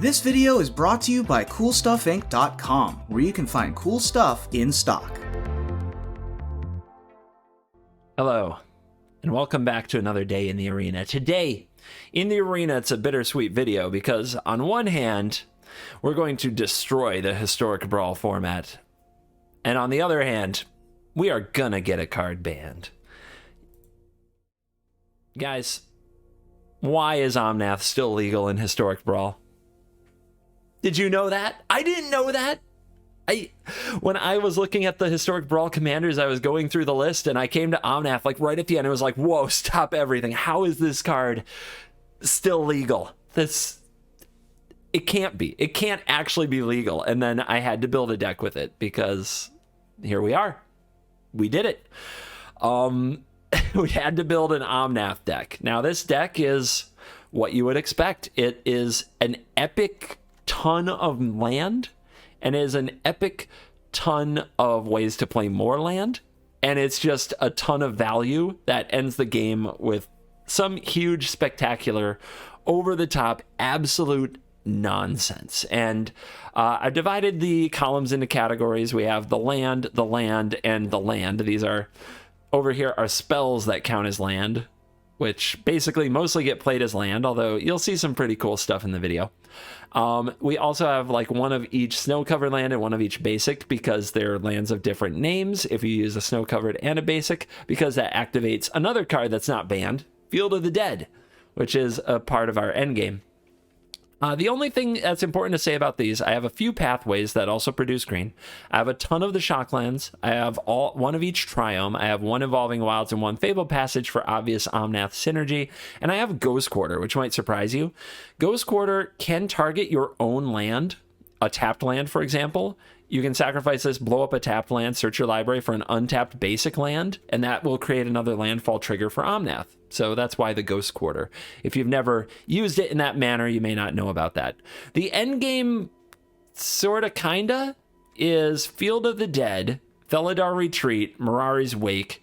This video is brought to you by CoolStuffInc.com, where you can find cool stuff in stock. Hello, and welcome back to another day in the arena. Today, in the arena, it's a bittersweet video because, on one hand, we're going to destroy the historic Brawl format, and on the other hand, we are gonna get a card banned. Guys, why is Omnath still legal in historic Brawl? Did you know that? I didn't know that. When I was looking at the historic Brawl commanders, I was going through the list and I came to Omnath like right at the end. It was like, whoa, stop everything. How is this card still legal? It can't be. It can't actually be legal. And then I had to build a deck with it because here we are. We did it. We had to build an Omnath deck. Now this deck is what you would expect. It is an epic ton of land and is an epic ton of ways to play more land, and it's just a ton of value that ends the game with some huge, spectacular, over-the-top, absolute nonsense. And I've divided the columns into categories. We have the land, and the land. These are, over here, are spells that count as land, which basically mostly get played as land, although you'll see some pretty cool stuff in the video. We also have like one of each snow-covered land and one of each basic because they're lands of different names if you use a snow-covered and a basic, because that activates another card that's not banned, Field of the Dead, which is a part of our endgame. The only thing that's important to say about these, I have a few pathways that also produce green. I have a ton of the Shocklands. I have one of each Triome. I have one Evolving Wilds and one Fabled Passage for obvious Omnath synergy. And I have Ghost Quarter, which might surprise you. Ghost Quarter can target your own land, a tapped land, for example. You can sacrifice this, blow up a tapped land, search your library for an untapped basic land, and that will create another landfall trigger for Omnath. So that's why the Ghost Quarter. If you've never used it in that manner, you may not know about that. The end game, sorta, kinda, is Field of the Dead, Felidar Retreat, Mirari's Wake,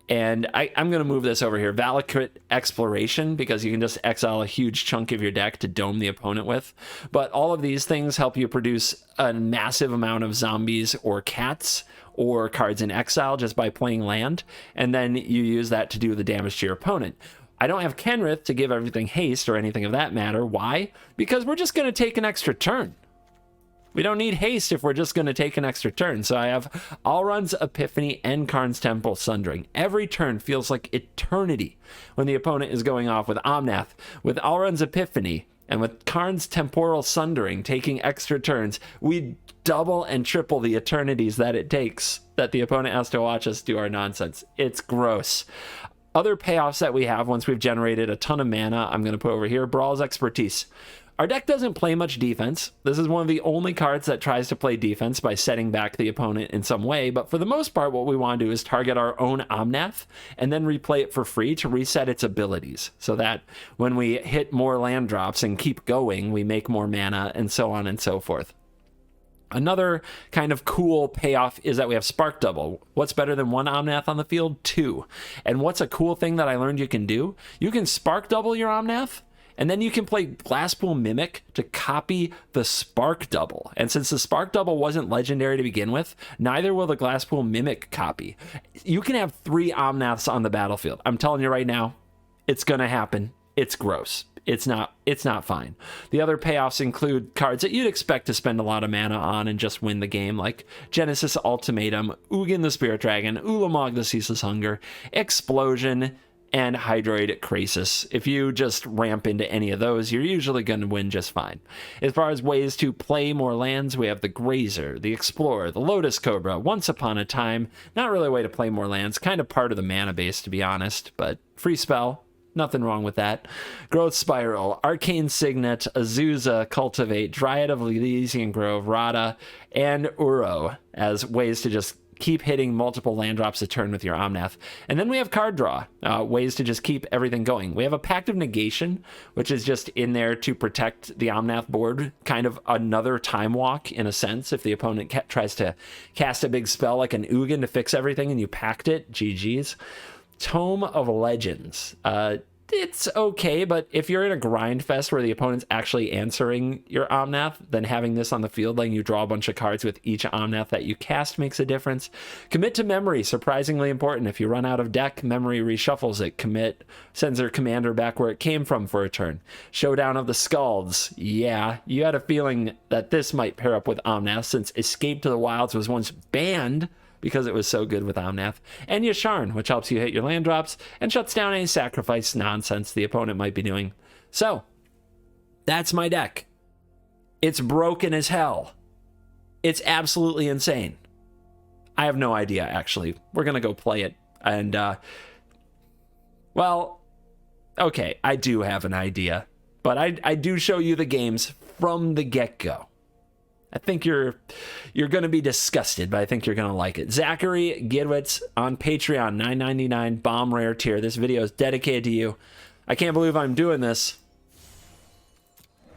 and I'm going to move this over here, Valakut Exploration, because you can just exile a huge chunk of your deck to dome the opponent with. But all of these things help you produce a massive amount of zombies or cats or cards in exile just by playing land, and then you use that to do the damage to your opponent. I don't have Kenrith to give everything haste or anything of that matter. Why? Because we're just going to take an extra turn. We don't need haste if we're just going to take an extra turn. So I have Alrund's Epiphany and Karn's Temporal Sundering. Every turn feels like eternity when the opponent is going off with Omnath, with Alrund's Epiphany, and with Karn's Temporal Sundering taking extra turns. We double and triple the eternities that it takes that the opponent has to watch us do our nonsense. It's gross. Other payoffs that we have once we've generated a ton of mana, I'm going to put over here, Brawl's Expertise. Our deck doesn't play much defense. This is one of the only cards that tries to play defense by setting back the opponent in some way, but for the most part, what we want to do is target our own Omnath and then replay it for free to reset its abilities, so that when we hit more land drops and keep going, we make more mana and so on and so forth. Another kind of cool payoff is that we have Spark Double. What's better than one Omnath on the field? Two. And what's a cool thing that I learned you can do? You can Spark Double your Omnath, and then you can play Glasspool Mimic to copy the Spark Double. And since the Spark Double wasn't legendary to begin with, neither will the Glasspool Mimic copy. You can have 3 Omnaths on the battlefield. I'm telling you right now, it's going to happen. It's gross. It's not fine. The other payoffs include cards that you'd expect to spend a lot of mana on and just win the game, like Genesis Ultimatum, Ugin the Spirit Dragon, Ulamog the Ceaseless Hunger, Explosion, and Hydroid Krasis. If you just ramp into any of those, you're usually going to win just fine. As far as ways to play more lands, we have the Grazer, the Explorer, the Lotus Cobra, Once Upon a Time. Not really a way to play more lands, kind of part of the mana base, to be honest, but free spell. Nothing wrong with that. Growth Spiral, Arcane Signet, Azusa, Cultivate, Dryad of Ilysian Grove, Rada, and Uro as ways to just keep hitting multiple land drops a turn with your Omnath. And then we have card draw, ways to just keep everything going. We have a Pact of Negation, which is just in there to protect the Omnath board, kind of another time walk in a sense. If the opponent tries to cast a big spell like an Ugin to fix everything and you pact it, GG's. Tome of Legends. it's okay, but if you're in a grind fest where the opponent's actually answering your Omnath, then having this on the field, letting you draw a bunch of cards with each Omnath that you cast makes a difference. Commit to memory, surprisingly important. If you run out of deck, memory reshuffles it. Commit sends their commander back where it came from for a turn. Showdown of the Scalds. Yeah, you had a feeling that this might pair up with Omnath, since Escape to the Wilds was once banned because it was so good with Omnath, and Yasharn, which helps you hit your land drops and shuts down any sacrifice nonsense the opponent might be doing. So, that's my deck. It's broken as hell. It's absolutely insane. I have no idea, actually. We're going to go play it, and, well, okay, I do have an idea, but I do show you the games from the get-go. I think you're going to be disgusted, but I think you're going to like it. Zachary Gidwitz on Patreon, $9.99, bomb rare tier. This video is dedicated to you. I can't believe I'm doing this.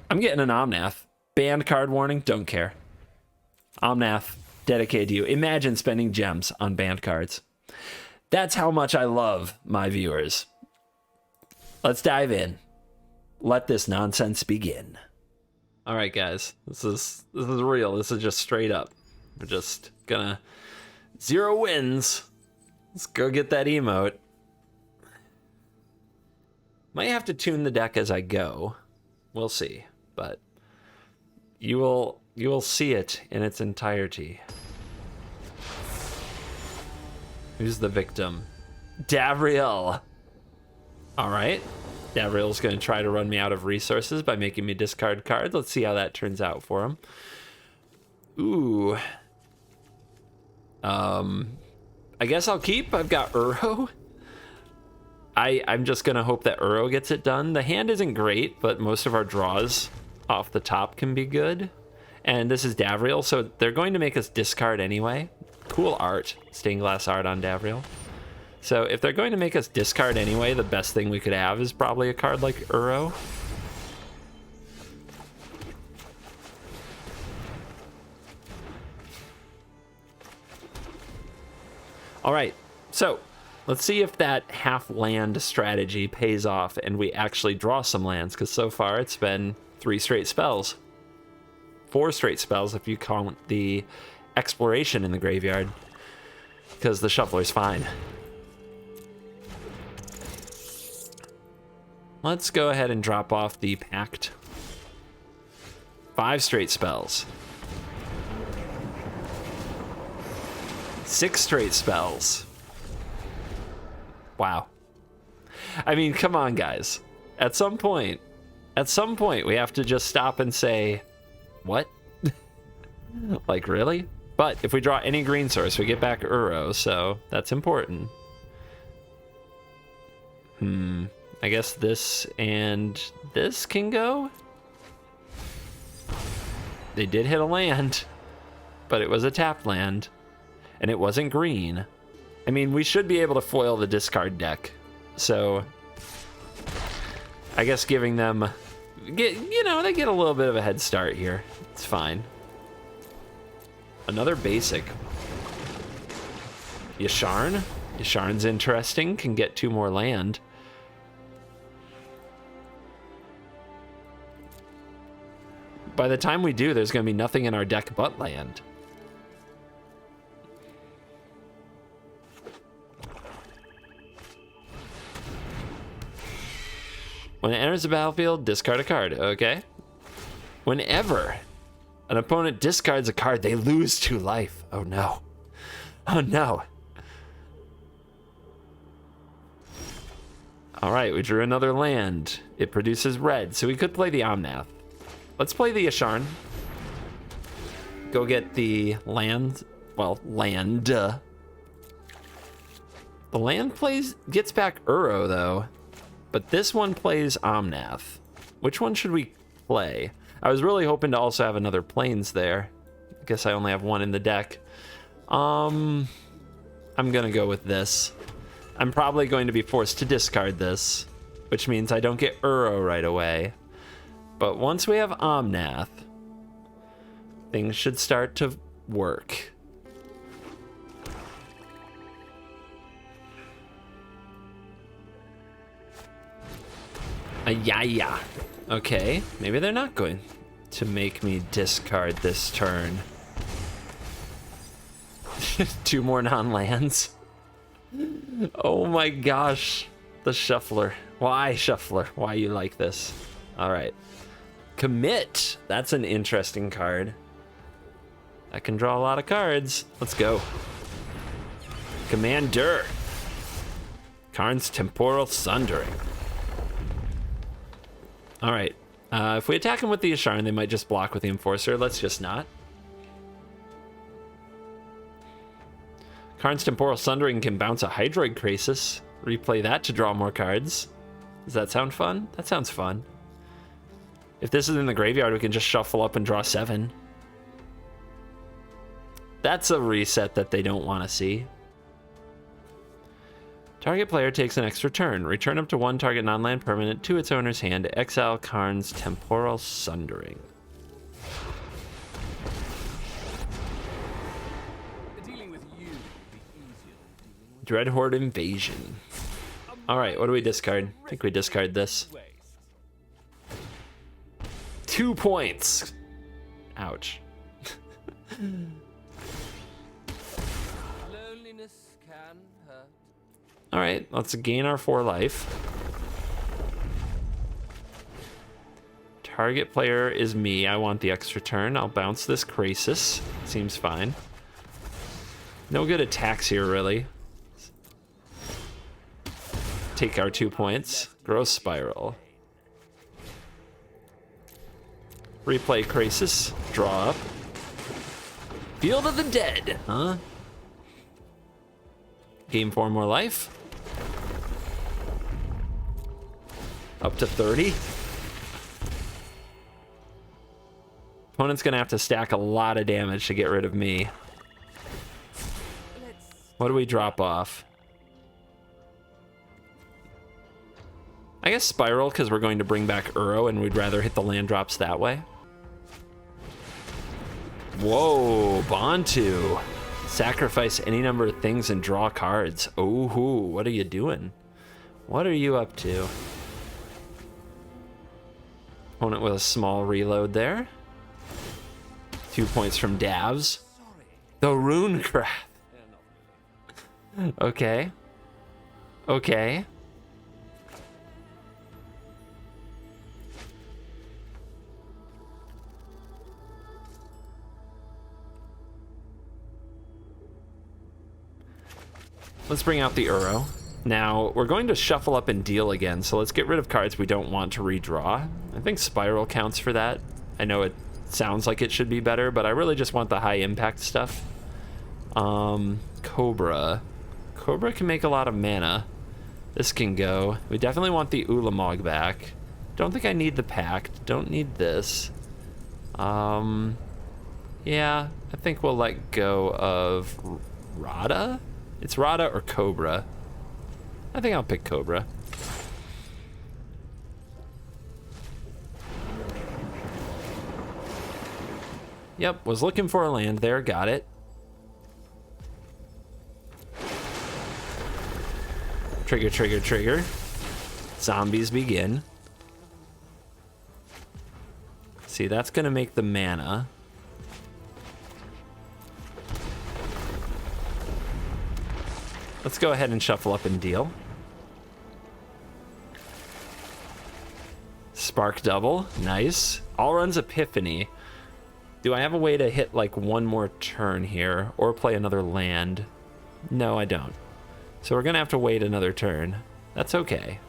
I'm getting an Omnath. Banned card warning, don't care. Omnath, dedicated to you. Imagine spending gems on banned cards. That's how much I love my viewers. Let's dive in. Let this nonsense begin. All right, guys, this is real. This is just straight up. We're just gonna 0 wins. Let's go get that emote. Might have to tune the deck as I go. We'll see, but you will see it in its entirety. Who's the victim? Davriel. All right. Davriel's going to try to run me out of resources by making me discard cards. Let's see how that turns out for him. Ooh. I guess I'll keep. I've got Uro. I'm just going to hope that Uro gets it done. The hand isn't great, but most of our draws off the top can be good. And this is Davriel, so they're going to make us discard anyway. Cool art. Stained glass art on Davriel. So if they're going to make us discard anyway, the best thing we could have is probably a card like Uro. All right, so let's see if that half land strategy pays off and we actually draw some lands, because so far it's been 3 straight spells. 4 straight spells if you count the exploration in the graveyard, because the shuffler's fine. Let's go ahead and drop off the Pact. 5 straight spells. 6 straight spells. Wow. I mean, come on, guys. At some point, we have to just stop and say, what? Like, really? But if we draw any green source, we get back Uro, so that's important. I guess this and this can go. They did hit a land, but it was a tapped land, and it wasn't green. I mean, we should be able to foil the discard deck, so I guess giving them, they get a little bit of a head start here. It's fine. Another basic. Yasharn. Yasharn's interesting, can get 2 more land. By the time we do, there's going to be nothing in our deck but land. When it enters the battlefield, discard a card. Okay. Whenever an opponent discards a card, they lose 2 life. Oh no. Oh no. All right, we drew another land. It produces red, so we could play the Omnath. Let's play the Yasharn. Go get the land. Well, land. The land gets back Uro, though. But this one plays Omnath. Which one should we play? I was really hoping to also have another Plains there. I guess I only have 1 in the deck. I'm gonna go with this. I'm probably going to be forced to discard this, which means I don't get Uro right away. But once we have Omnath, things should start to work. Yeah. Okay, maybe they're not going to make me discard this turn. 2 more non-lands. Oh my gosh. The Shuffler. Why, Shuffler? Why you like this? All right. Commit. That's an interesting card. I can draw a lot of cards. Let's go. Commander. Karn's Temporal Sundering. All right. If we attack him with the Asharan, they might just block with the Enforcer. Let's just not. Karn's Temporal Sundering can bounce a Hydroid Krasis. Replay that to draw more cards. Does that sound fun? That sounds fun. If this is in the graveyard, we can just shuffle up and draw 7. That's a reset that they don't want to see. Target player takes an extra turn. Return up to 1 target non-land permanent to its owner's hand to exile Karn's Temporal Sundering. Dreadhorde Invasion. All right, what do we discard? I think we discard this. 2 points. Ouch. All right, let's gain our 4 life. Target player is me. I want the extra turn. I'll bounce this Krasis. Seems fine. No good attacks here, really. Take our 2 points. Growth Spiral. Replay Krasis. Draw up. Field of the Dead, huh? Gain 4 more life. Up to 30. Opponent's gonna have to stack a lot of damage to get rid of me. What do we drop off? I guess Spiral, because we're going to bring back Uro and we'd rather hit the land drops that way. Whoa, Bantu. Sacrifice any number of things and draw cards. Oh, what are you doing? What are you up to? Opponent with a small reload there. 2 points from Davs. The Runecraft. Okay. Okay. Let's bring out the Uro. Now, we're going to shuffle up and deal again, so let's get rid of cards we don't want to redraw. I think Spiral counts for that. I know it sounds like it should be better, but I really just want the high impact stuff. Cobra. Cobra can make a lot of mana. This can go. We definitely want the Ulamog back. Don't think I need the Pact. Don't need this. Yeah, I think we'll let go of Rada? It's Rada or Cobra. I think I'll pick Cobra. Yep, was looking for a land there, got it. Trigger, trigger, trigger. Zombies begin. See, that's gonna make the mana. Let's go ahead and shuffle up and deal. Spark double, nice. All runs Epiphany. Do I have a way to hit like one more turn here or play another land? No, I don't. So we're gonna have to wait another turn. That's okay.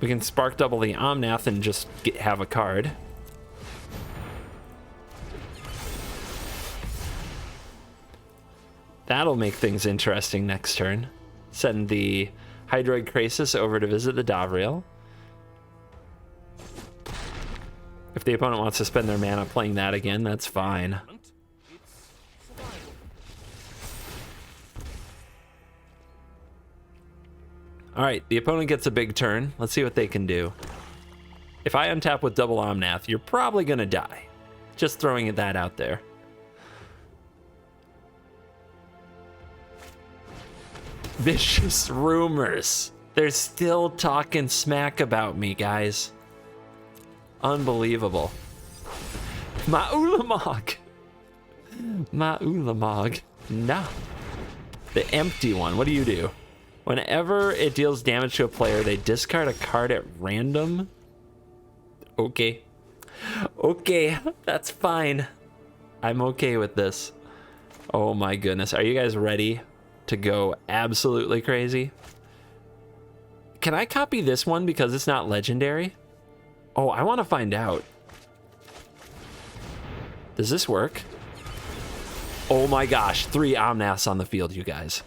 We can spark double the Omnath and just have a card. That'll make things interesting next turn. Send the Hydroid Krasis over to visit the Davriel. If the opponent wants to spend their mana playing that again, that's fine. All right, the opponent gets a big turn. Let's see what they can do. If I untap with double Omnath, you're probably gonna die. Just throwing that out there. Vicious Rumors. They're still talking smack about me, guys. Unbelievable. Ma'ulamog. Ma'ulamog. Nah. The empty one. What do you do? Whenever it deals damage to a player, they discard a card at random. Okay. Okay, that's fine. I'm okay with this. Oh my goodness. Are you guys ready to go absolutely crazy? Can I copy this one because it's not legendary? Oh, I want to find out. Does this work? Oh my gosh, 3 Omnaths on the field, you guys.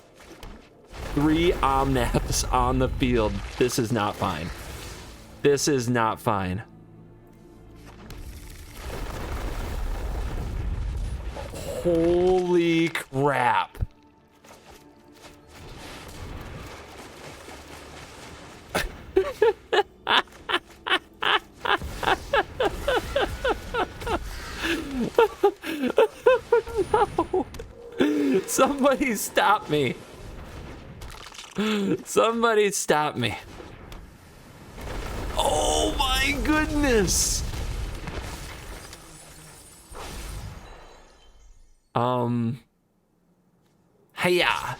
3 Omnaths on the field. This is not fine. This is not fine. Holy crap. No. Somebody stop me. Somebody stop me. Oh my goodness. Hiya.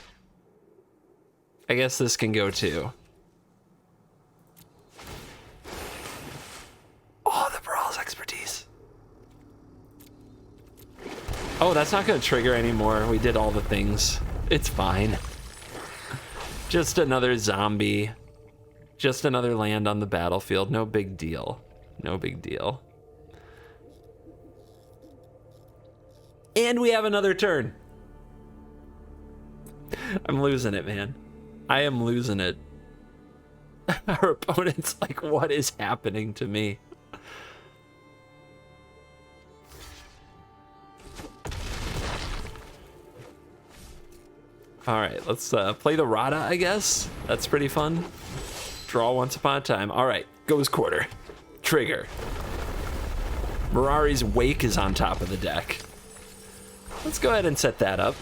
I guess this can go too. Oh, the Brawl's expertise. Oh, that's not gonna trigger anymore. We did all the things. It's fine. Just another zombie. Just another land on the battlefield. No big deal. No big deal. And we have another turn. I'm losing it, man. I am losing it. Our opponent's like, what is happening to me? All right, let's play the Rada, I guess. That's pretty fun. Draw once upon a time. All right, goes quarter. Trigger. Mirari's Wake is on top of the deck. Let's go ahead and set that up.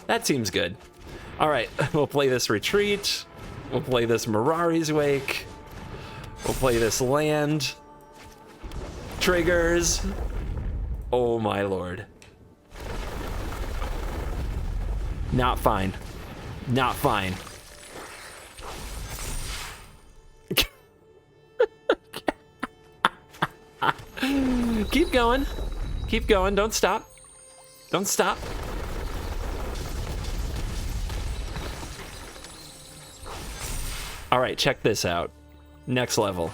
That seems good. All right, we'll play this Retreat. We'll play this Mirari's Wake. We'll play this land. Triggers. Oh my lord. Not fine. Not fine. Keep going. Keep going. Don't stop. Don't stop. All right, check this out. Next level.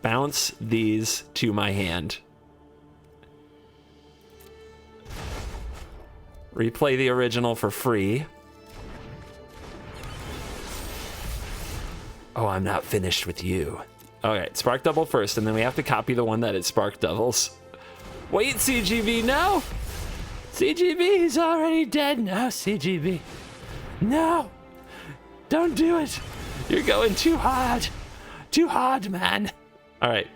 Bounce these to my hand. Replay the original for free. Oh, I'm not finished with you. Okay, spark double first, and then we have to copy the one that it spark doubles. Wait, CGB, no! CGB, he's already dead. No, CGB. No! Don't do it! You're going too hard. Too hard, man. All right,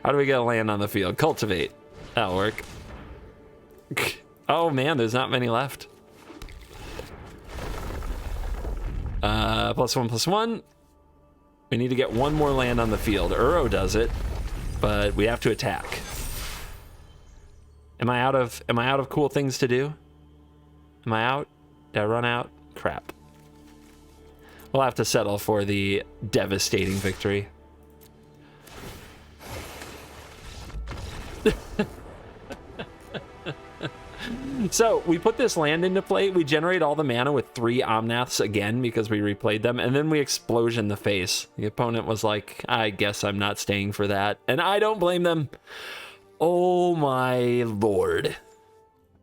how do we get a land on the field? Cultivate. That'll work. Oh man, there's not many left. +1/+1. We need to get one more land on the field. Uro does it, but we have to attack. Am I out of cool things to do? Am I out? Did I run out? Crap. We'll have to settle for the devastating victory. So we put this land into play. We generate all the mana with 3 Omnaths again because we replayed them, and then we explosion the face. The opponent was like, I guess I'm not staying for that, and I don't blame them. Oh my lord.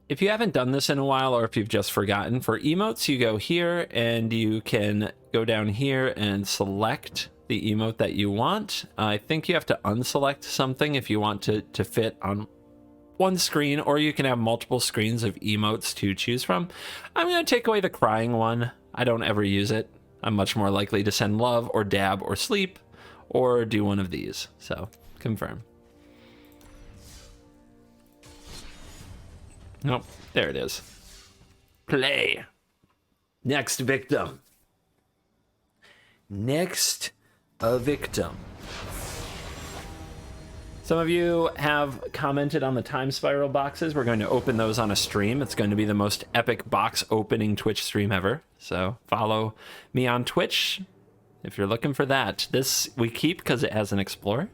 If you haven't done this in a while, or if you've just forgotten, for emotes you go here and you can go down here and select the emote that you want. I think you have to unselect something if you want to fit on one screen, or you can have multiple screens of emotes to choose from. I'm going to take away the crying one. I don't ever use it. I'm much more likely to send love or dab or sleep or do one of these. So confirm. Nope, there it is. Play. Next victim. Next, a victim. Some of you have commented on the time spiral boxes. We're going to open those on a stream. It's going to be the most epic box opening Twitch stream ever. So follow me on Twitch if you're looking for that. This we keep because it has an explorer.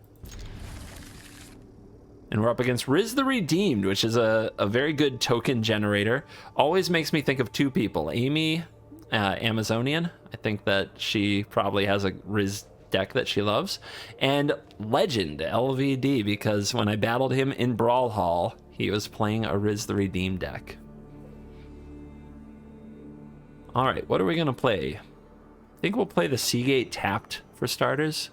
And we're up against Riz the Redeemed, which is a very good token generator. Always makes me think of two people. Amy, Amazonian. I think that she probably has a Riz deck that she loves, and Legend LVD, because when I battled him in Brawl Hall, he was playing a Riz the Redeemed deck. All right, what are we gonna play? I think we'll play the Seagate tapped for starters.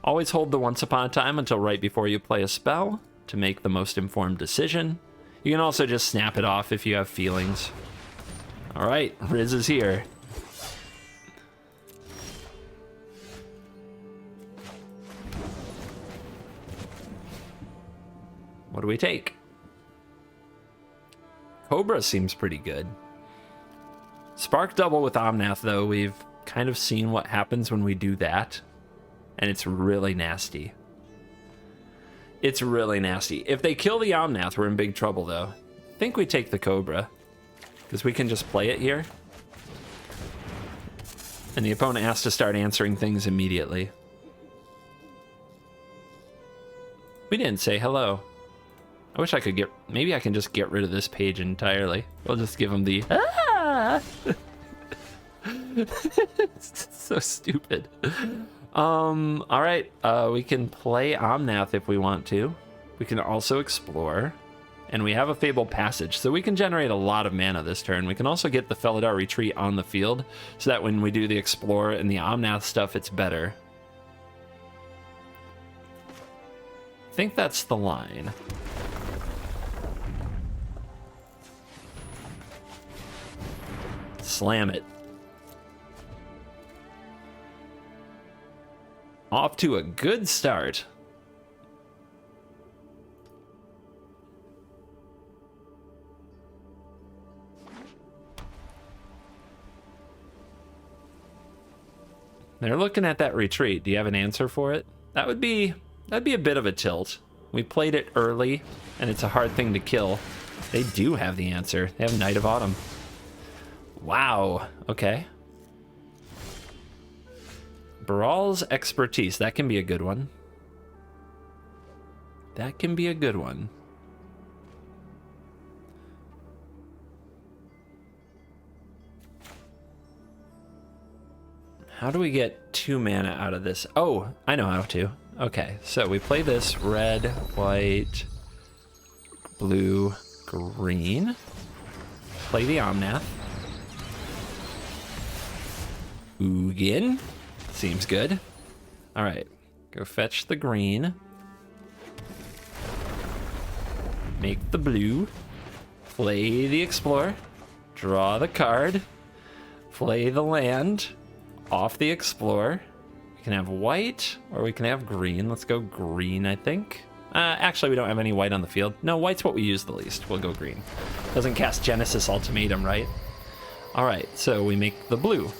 Always hold the Once Upon a Time until right before you play a spell to make the most informed decision. You can also just snap it off if you have feelings. All right, Riz is here. What do we take? Cobra seems pretty good. Spark double with Omnath, though. We've kind of seen what happens when we do that, and it's really nasty. It's really nasty. If they kill the Omnath, we're in big trouble, though. I think we take the Cobra, because we can just play it here. And the opponent has to start answering things immediately. We didn't say hello. I wish I could get... Maybe I can just get rid of this page entirely. We'll just give him the... Ah! It's so stupid. All right. We can play Omnath if we want to. We can also explore. And we have a Fabled Passage, so we can generate a lot of mana this turn. We can also get the Felidar Retreat on the field, so that when we do the Explorer and the Omnath stuff, it's better. I think that's the line. Slam it. Off to a good start. They're looking at that retreat. Do you have an answer for it? That'd be a bit of a tilt. We played it early, and it's a hard thing to kill. They do have the answer. They have Knight of Autumn. Wow. Okay. Baral's Expertise. That can be a good one. That can be a good one. How do we get 2 mana out of this? Oh, I know how to. Okay, so we play this red, white, blue, green. Play the Omnath. Ugin. Seems good. All right, go fetch the green. Make the blue. Play the Explorer. Draw the card. Play the land. Off the Explorer. We can have white or we can have green. Let's go green, I think. Actually, we don't have any white on the field. No, white's what we use the least. We'll go green. Doesn't cast Genesis Ultimatum, right? All right, so we make the blue.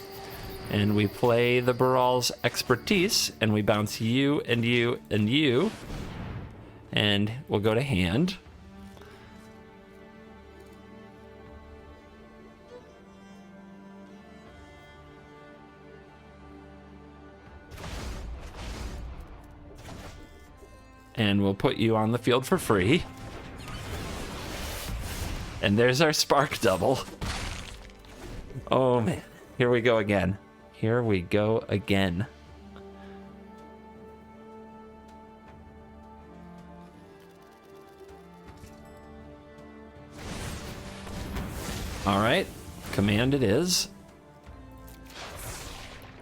And we play the Baral's Expertise, and we bounce you and you and you. And we'll go to hand. And we'll put you on the field for free. And there's our spark double. Oh man, here we go again. Here we go again. All right, command it is.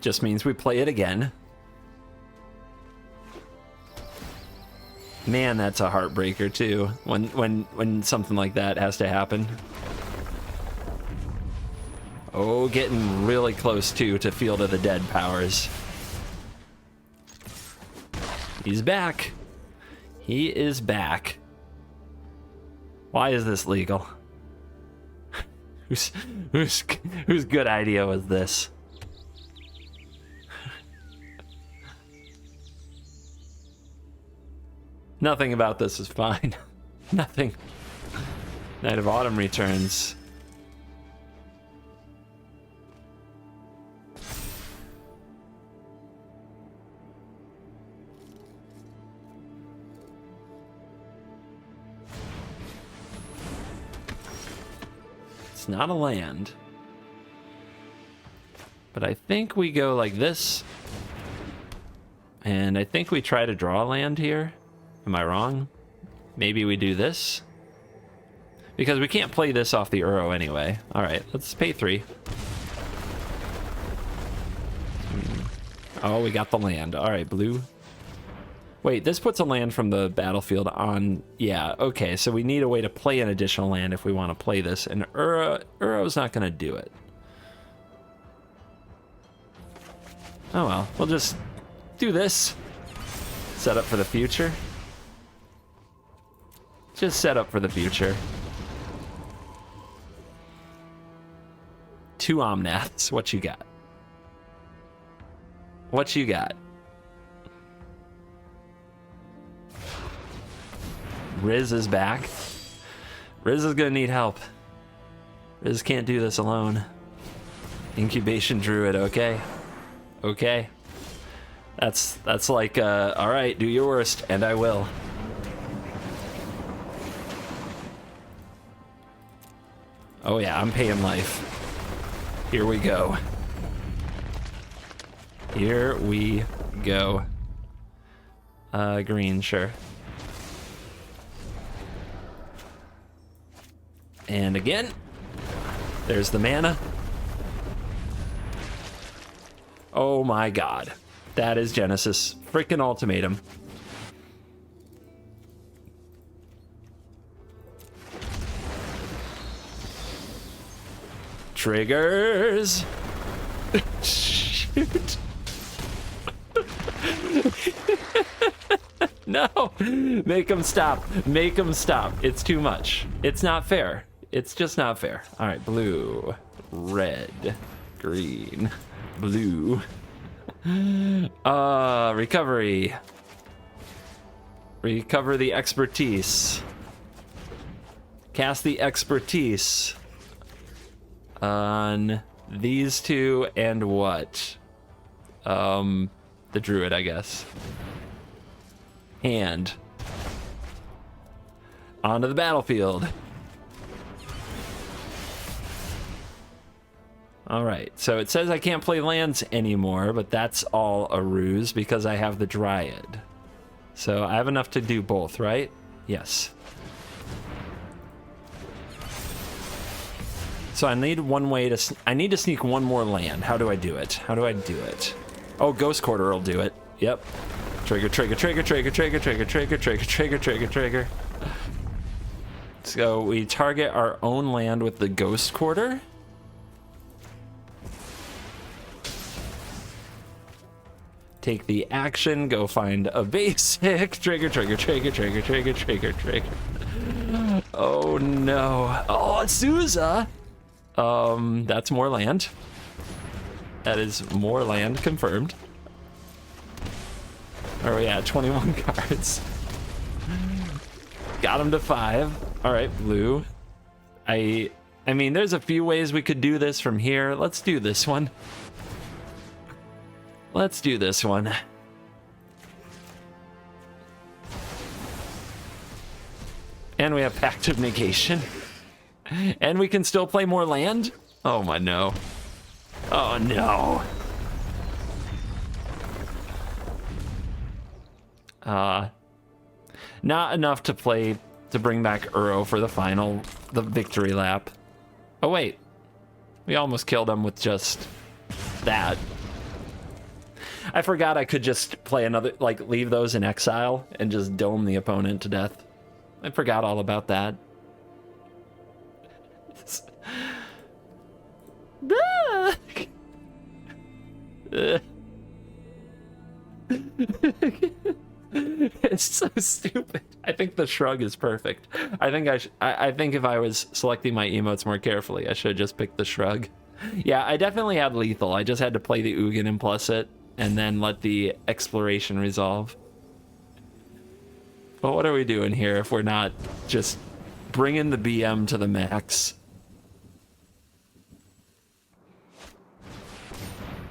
Just means we play it again. Man, that's a heartbreaker too. When something like that has to happen. Oh, getting really close too to Field of the Dead powers. He's back. He is back. Why is this legal? Whose good idea was this? Nothing about this is fine. Nothing. Night of Autumn returns. It's not a land. But I think we go like this. And I think we try to draw a land here. Am I wrong? Maybe we do this. Because we can't play this off the Uro anyway. Alright, let's pay 3. Oh, we got the land. Alright, blue. Wait, this puts a land from the battlefield on... Yeah, okay, so we need a way to play an additional land if we want to play this. And Uro's not going to do it. Oh well, we'll just do this. Set up for the future. Just set up for the future. 2 Omnaths. What you got? What you got? Riz is back. Riz is gonna need help. Riz can't do this alone. Incubation Druid, okay. Okay. That's like, alright, do your worst, and I will. Oh yeah, I'm paying life. Here we go. Here we go. Green, sure. And again, there's the mana. Oh my god. That is Genesis freaking Ultimatum. Triggers. Shoot. No. Make them stop. Make them stop. It's too much. It's not fair. It's just not fair. All right, blue, red, green, blue. Recovery. Recover the expertise. Cast the expertise on these two and what? The druid, I guess. Hand. Onto the battlefield. All right, so it says I can't play lands anymore, but that's all a ruse because I have the Dryad. So I have enough to do both, right? Yes. So I need one way to... I need to sneak one more land. How do I do it? How do I do it? Oh, Ghost Quarter will do it. Yep. Trigger, trigger, trigger, trigger, trigger, trigger, trigger, trigger, trigger, trigger, trigger. So we target our own land with the Ghost Quarter. Take the action, go find a basic. Trigger, trigger, trigger, trigger, trigger, trigger, trigger. Oh no. Oh, Azusa! That's more land. That is more land confirmed. Where are we at? 21 cards. Got him to 5. All right, blue. I mean, there's a few ways we could do this from here. Let's do this one. Let's do this one. And we have Pact of Negation. And we can still play more land? Oh my no. Oh no. Not enough to play to bring back Uro for the victory lap. Oh wait. We almost killed him with just that. I forgot I could just play another, like, leave those in exile and just dome the opponent to death. I forgot all about that. It's so stupid. I think the shrug is perfect. I think if I was selecting my emotes more carefully, I should have just picked the shrug. Yeah, I definitely had lethal. I just had to play the Ugin and plus it, and then let the exploration resolve. But what are we doing here if we're not just bringing the BM to the max?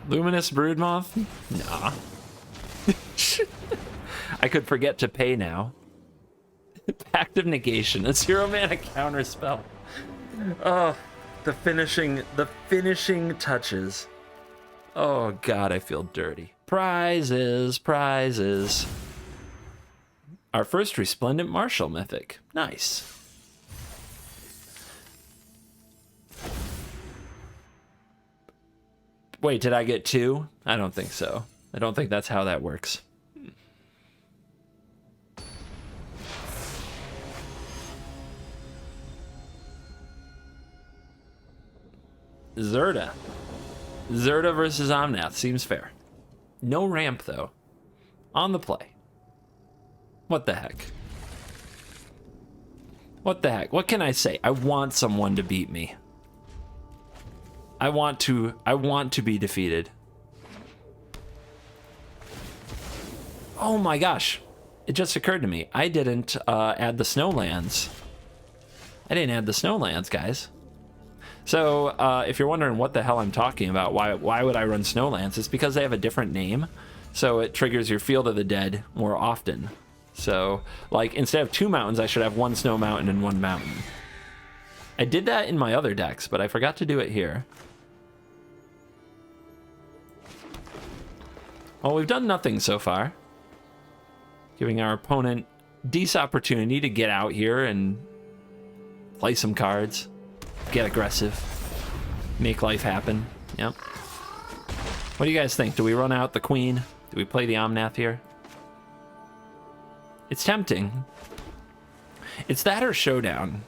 Luminous Broodmoth? Nah. I could forget to pay now. Pact of Negation, a 0-mana counter spell. Oh, the finishing touches. Oh god, I feel dirty. Prizes, prizes. Our first Resplendent Martial mythic. Nice. Wait, did I get 2? I don't think so. I don't think that's how that works. Zerda. Zerda versus Omnath seems fair. No ramp, though. On the play. What the heck? What the heck? What can I say? I want someone to beat me. I want to be defeated. Oh my gosh. It just occurred to me. I didn't add the snowlands. I didn't add the snowlands, guys. So, if you're wondering what the hell I'm talking about, why would I run snowlands? It's because they have a different name, so it triggers your Field of the Dead more often. So, like, instead of 2 mountains, I should have 1 snow mountain and 1 mountain. I did that in my other decks, but I forgot to do it here. Well, we've done nothing so far. Giving our opponent decent opportunity to get out here and play some cards. Get aggressive. Make life happen. Yep. What do you guys think? Do we run out the queen? Do we play the Omnath here? It's tempting. It's that or Showdown.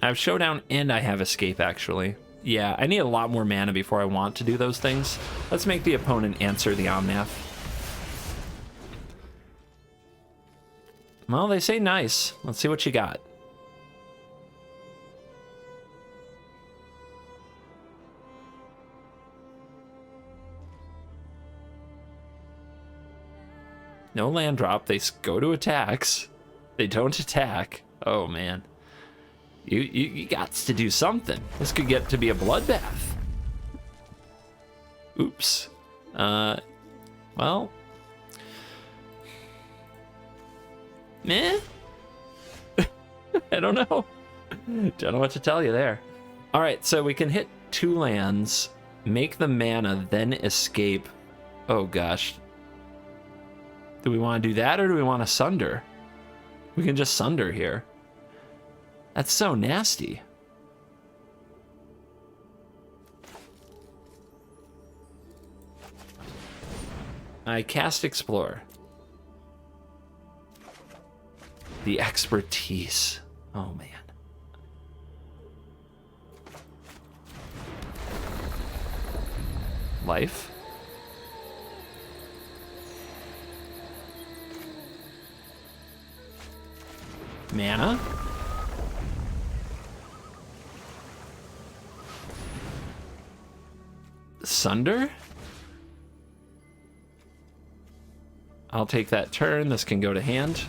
I have Showdown and I have Escape, actually. Yeah, I need a lot more mana before I want to do those things. Let's make the opponent answer the Omnath. Well, they say nice. Let's see what you got. No land drop. They go to attacks. They don't attack. Oh, man. You got to do something. This could get to be a bloodbath. Oops. Well. Meh. I don't know. Don't know what to tell you there. All right, so we can hit 2 lands, make the mana, then escape. Oh, gosh. Do we want to do that, or do we want to Sunder? We can just Sunder here. That's so nasty. I cast Explore. The expertise. Oh, man. Life. Mana. Sunder. I'll take that turn. This can go to hand.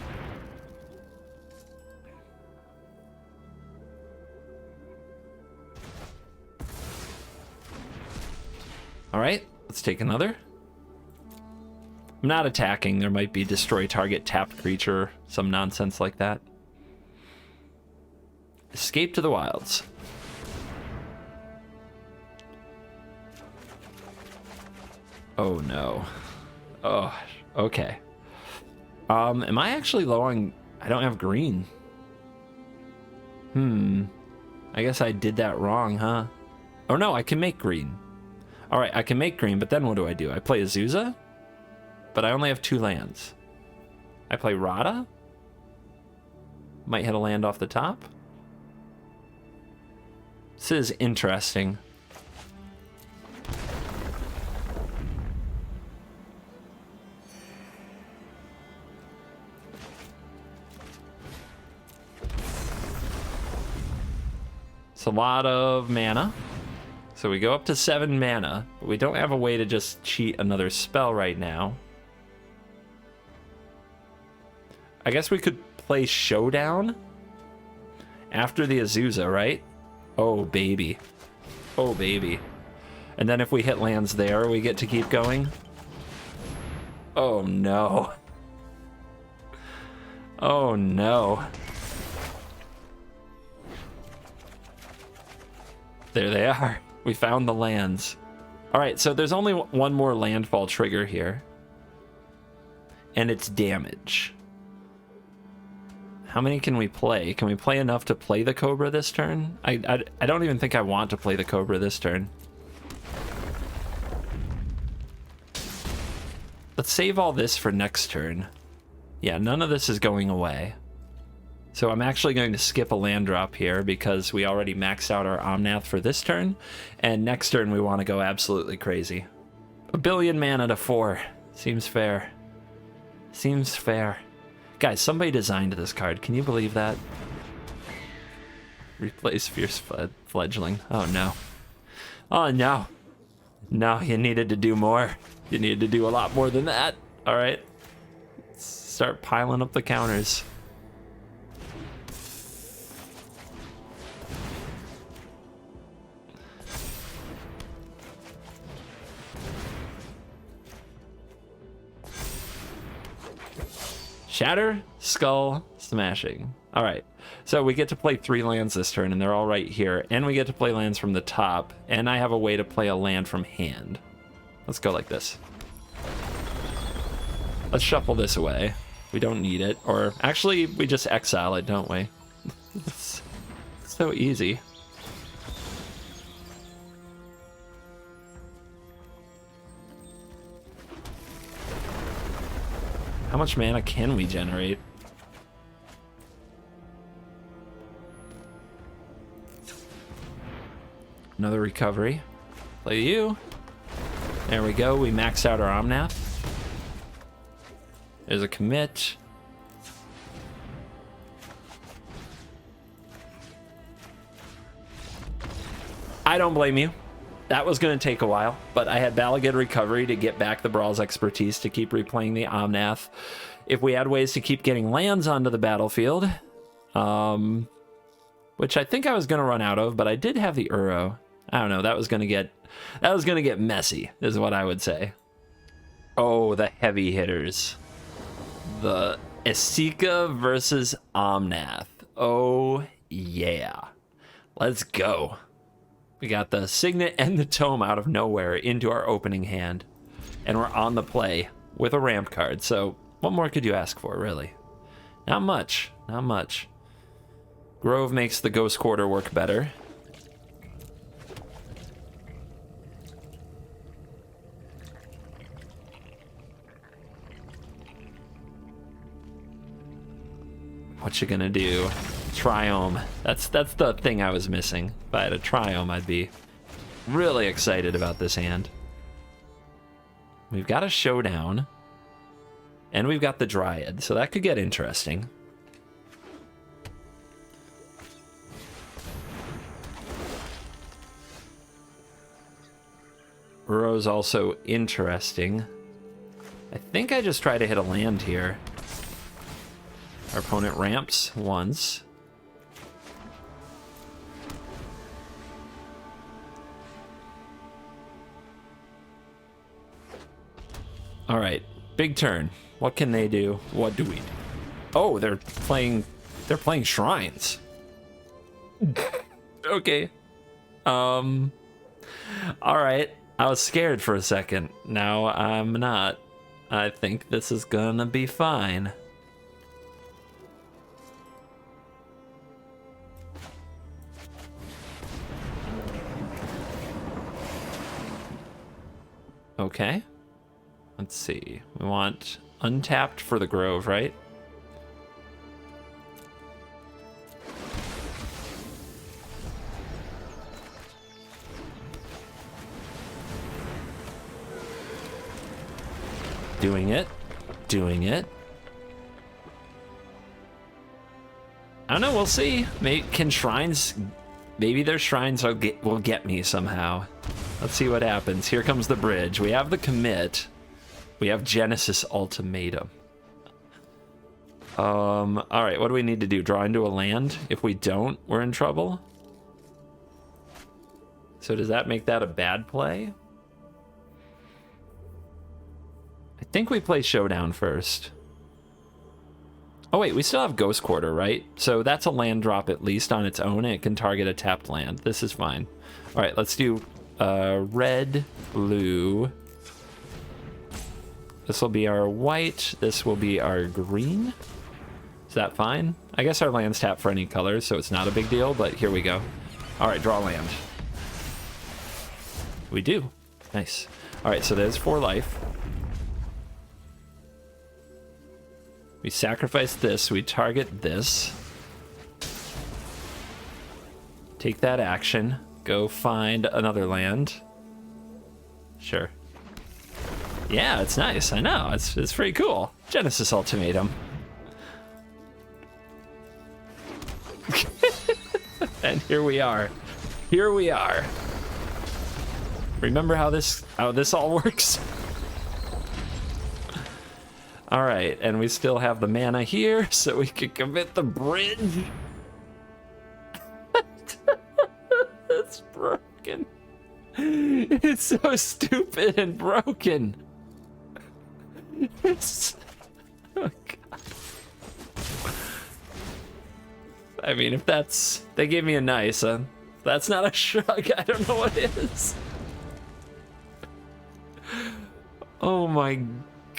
All right, let's take another. I'm not attacking. There might be destroy target tapped creature, some nonsense like that. Escape to the wilds. Oh no. Oh, okay. Am I actually low on... I don't have green. I guess I did that wrong, huh? Oh no, I can make green. All right, I can make green, but then what do? I play Azusa? But I only have 2 lands. I play Rada? Might hit a land off the top. This is interesting. It's a lot of mana. So we go up to 7 mana, but we don't have a way to just cheat another spell right now. I guess we could play Showdown after the Azusa, right? Oh, baby. Oh, baby. And then if we hit lands there, we get to keep going. Oh, no. Oh, no. There they are. We found the lands. All right, so there's only one more landfall trigger here. And it's damage. How many can we play? Can we play enough to play the Cobra this turn? I don't even think I want to play the Cobra this turn. Let's save all this for next turn. Yeah, none of this is going away. So I'm actually going to skip a land drop here because we already maxed out our Omnath for this turn. And next turn we want to go absolutely crazy. 1 billion mana to 4. Seems fair. Seems fair. Guys, somebody designed this card. Can you believe that? Replace Fierce Fledgling. Oh, no. Oh, no. No, you needed to do more. You needed to do a lot more than that. All right. Let's start piling up the counters. Shatter, Skull, Smashing. All right, so we get to play 3 lands this turn, and they're all right here. And we get to play lands from the top, and I have a way to play a land from hand. Let's go like this. Let's shuffle this away. We don't need it. Or actually, we just exile it, don't we? It's so easy. How much mana can we generate? Another recovery. Play you. There we go. We max out our Omnath. There's a commit. I don't blame you. That was going to take a while, but I had Balagid Recovery to get back the Brawl's expertise to keep replaying the Omnath. If we had ways to keep getting lands onto the battlefield, which I think I was going to run out of, but I did have the Uro. I don't know. That was going to get messy, is what I would say. Oh, the heavy hitters. The Esika versus Omnath. Oh, yeah. Let's go. We got the Signet and the Tome out of nowhere into our opening hand. And we're on the play with a ramp card. So what more could you ask for, really? Not much. Not much. Grove makes the Ghost Quarter work better. What you gonna do? Triome. That's the thing I was missing. If I had a Triome, I'd be really excited about this hand. We've got a Showdown. And we've got the Dryad, so that could get interesting. Uro's also interesting. I think I just try to hit a land here. Our opponent ramps once. All right, big turn. What can they do? What do we do? Oh, they're playing shrines. Okay. All right. I was scared for a second. Now I'm not. I think this is gonna be fine. Okay. Let's see. We want untapped for the Grove, right? Doing it. Doing it. I don't know. We'll see. Can shrines Maybe their shrines will get me somehow. Let's see what happens. Here comes the bridge. We have the commit. We have Genesis Ultimatum. All right, what do we need to do? Draw into a land? If we don't, we're in trouble. So does that make that a bad play? I think we play Showdown first. Oh wait, we still have Ghost Quarter, right? So that's a land drop at least on its own, and it can target a tapped land. This is fine. All right, let's do red, blue. This will be our white. This will be our green. Is that fine? I guess our land's tapped for any colors, so it's not a big deal, but here we go. All right, draw land. We do. Nice. All right, so there's 4 life. We sacrifice this, we target this. Take that action. Go find another land. Sure. Yeah, it's nice. I know. It's pretty cool. Genesis Ultimatum. And here we are. Here we are. Remember how this all works? All right, and we still have the mana here, so we can commit the bridge. That's broken. It's so stupid and broken. It's... Oh, God. I mean, if that's... They gave me a nice, that's not a shrug. I don't know what it is. Oh my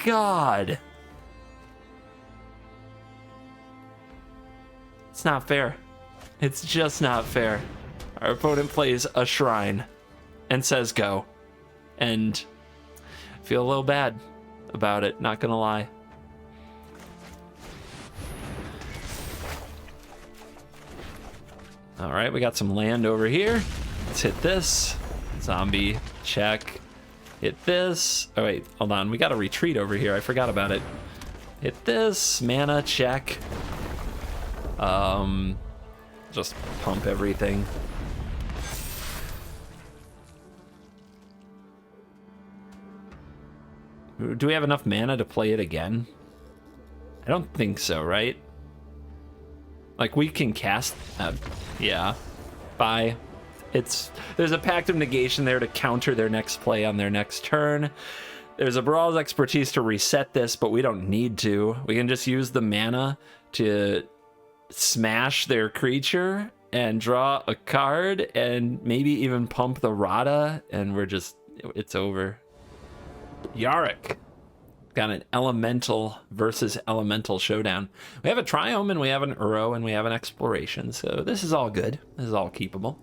God. It's not fair. It's just not fair. Our opponent plays a shrine and says go. And I feel a little bad about it, not gonna lie. All right, we got some land over here. Let's hit this. Zombie, check. Hit this. Oh wait, hold on. We got a retreat over here. I forgot about it. Hit this. Mana, check. Just pump everything. Do we have enough mana to play it again? I don't think so, right? Like, we can cast... yeah. Bye. There's a Pact of Negation there to counter their next play on their next turn. There's a Brawl's Expertise to reset this, but we don't need to. We can just use the mana to smash their creature and draw a card and maybe even pump the Rada, and it's over. Yarick. Got an elemental versus elemental showdown. We have a Triome and we have an Uro and we have an Exploration, so this is all good. This is all keepable.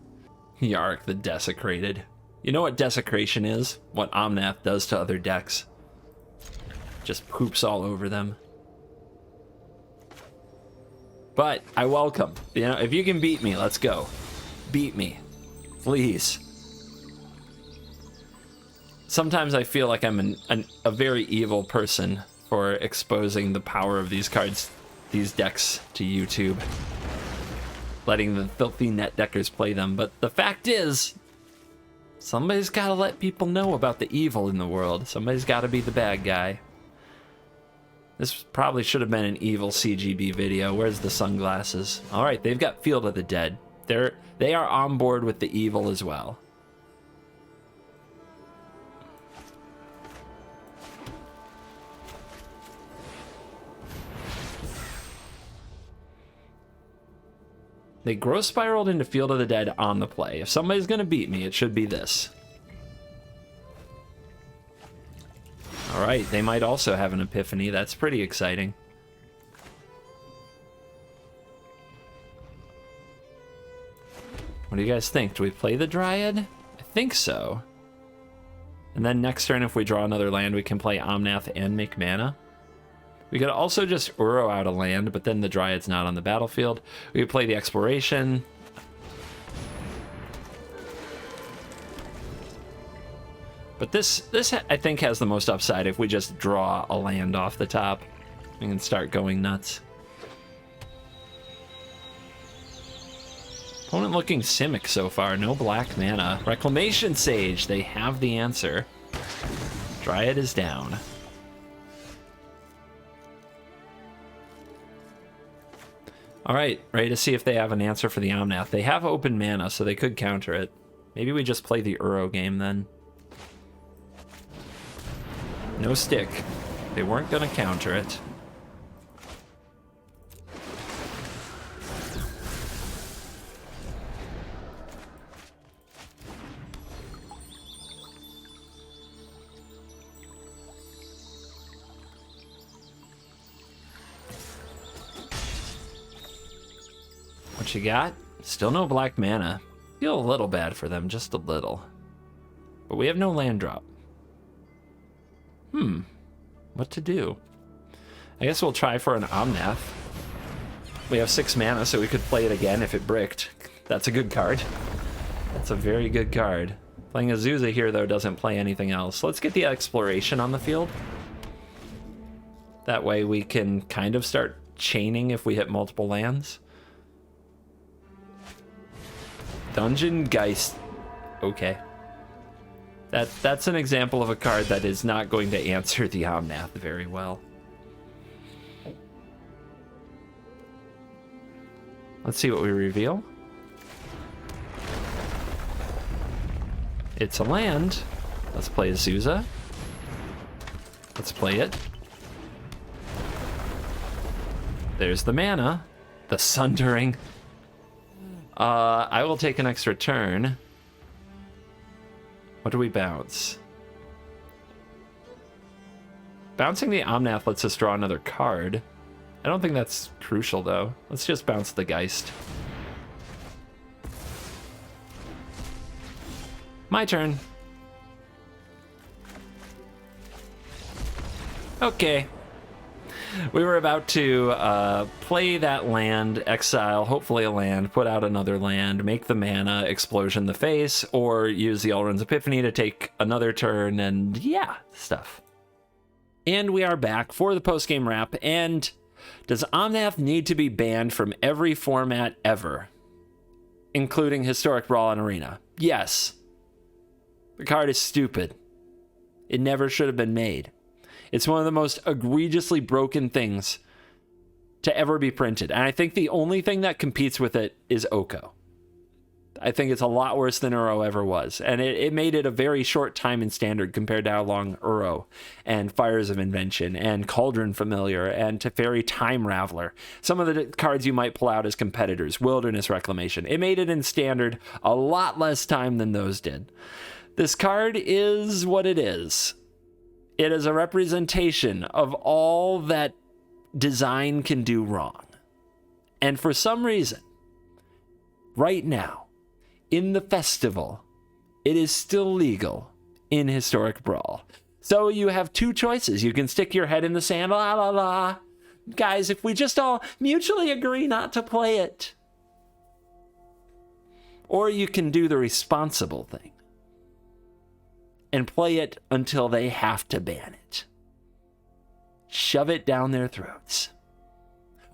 Yarick the Desecrated. You know what Desecration is? What Omnath does to other decks. Just poops all over them. But I welcome. You know, if you can beat me, let's go. Beat me. Please. Sometimes I feel like I'm a very evil person for exposing the power of these cards, these decks to YouTube. Letting the filthy net deckers play them. But the fact is, somebody's got to let people know about the evil in the world. Somebody's got to be the bad guy. This probably should have been an evil CGB video. Where's the sunglasses? All right, they've got Field of the Dead. They are on board with the evil as well. They growth spiraled into Field of the Dead on the play. If somebody's going to beat me, it should be this. All right, they might also have an epiphany. That's pretty exciting. What do you guys think? Do we play the Dryad? I think so. And then next turn, if we draw another land, we can play Omnath and make mana. We could also just Uro out a land, but then the Dryad's not on the battlefield. We could play the Exploration. But this I think has the most upside if we just draw a land off the top. We can start going nuts. Opponent looking Simic so far. No black mana. Reclamation Sage. They have the answer. Dryad is down. All right, ready to see if they have an answer for the Omnath. They have open mana, so they could counter it. Maybe we just play the Uro game then. No stick. They weren't going to counter it. What you got? Still no black mana. Feel a little bad for them, just a little. But we have no land drop. What to do? I guess we'll try for an Omnath. We have 6 mana, so we could play it again if it bricked. That's a good card. That's a very good card. Playing Azusa here, though, doesn't play anything else. Let's get the exploration on the field. That way we can kind of start chaining if we hit multiple lands. Dungeon Geist. Okay. That's an example of a card that is not going to answer the Omnath very well. Let's see what we reveal. It's a land. Let's play Azusa. Let's play it. There's the mana. The Sundering. I will take an extra turn. What do we bounce? Bouncing the Omnath lets us draw another card. I don't think that's crucial, though. Let's just bounce the Geist. My turn. Okay. We were about to play that land, exile, hopefully a land, put out another land, make the mana, explosion the face, or use the Elrond's Epiphany to take another turn, and yeah, stuff. And we are back for the post-game wrap, and does Omnath need to be banned from every format ever, including Historic Brawl and Arena? Yes. The card is stupid. It never should have been made. It's one of the most egregiously broken things to ever be printed. And I think the only thing that competes with it is Oko. I think it's a lot worse than Uro ever was. And it made it a very short time in Standard compared to how long Uro and Fires of Invention and Cauldron Familiar and Teferi Time Raveler, some of the cards you might pull out as competitors, Wilderness Reclamation. It made it in Standard a lot less time than those did. This card is what it is. It is a representation of all that design can do wrong. And for some reason, right now, in the festival, it is still legal in Historic Brawl. So you have two choices. You can stick your head in the sand, la la la. Guys, if we just all mutually agree not to play it. Or you can do the responsible thing and play it until they have to ban it. Shove it down their throats.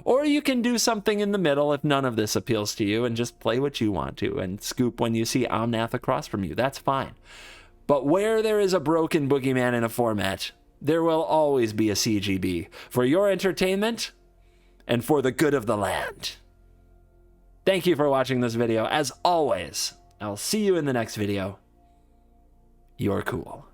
Or you can do something in the middle if none of this appeals to you and just play what you want to and scoop when you see Omnath across from you. That's fine. But where there is a broken boogeyman in a format, there will always be a CGB for your entertainment and for the good of the land. Thank you for watching this video. As always, I'll see you in the next video. You're cool.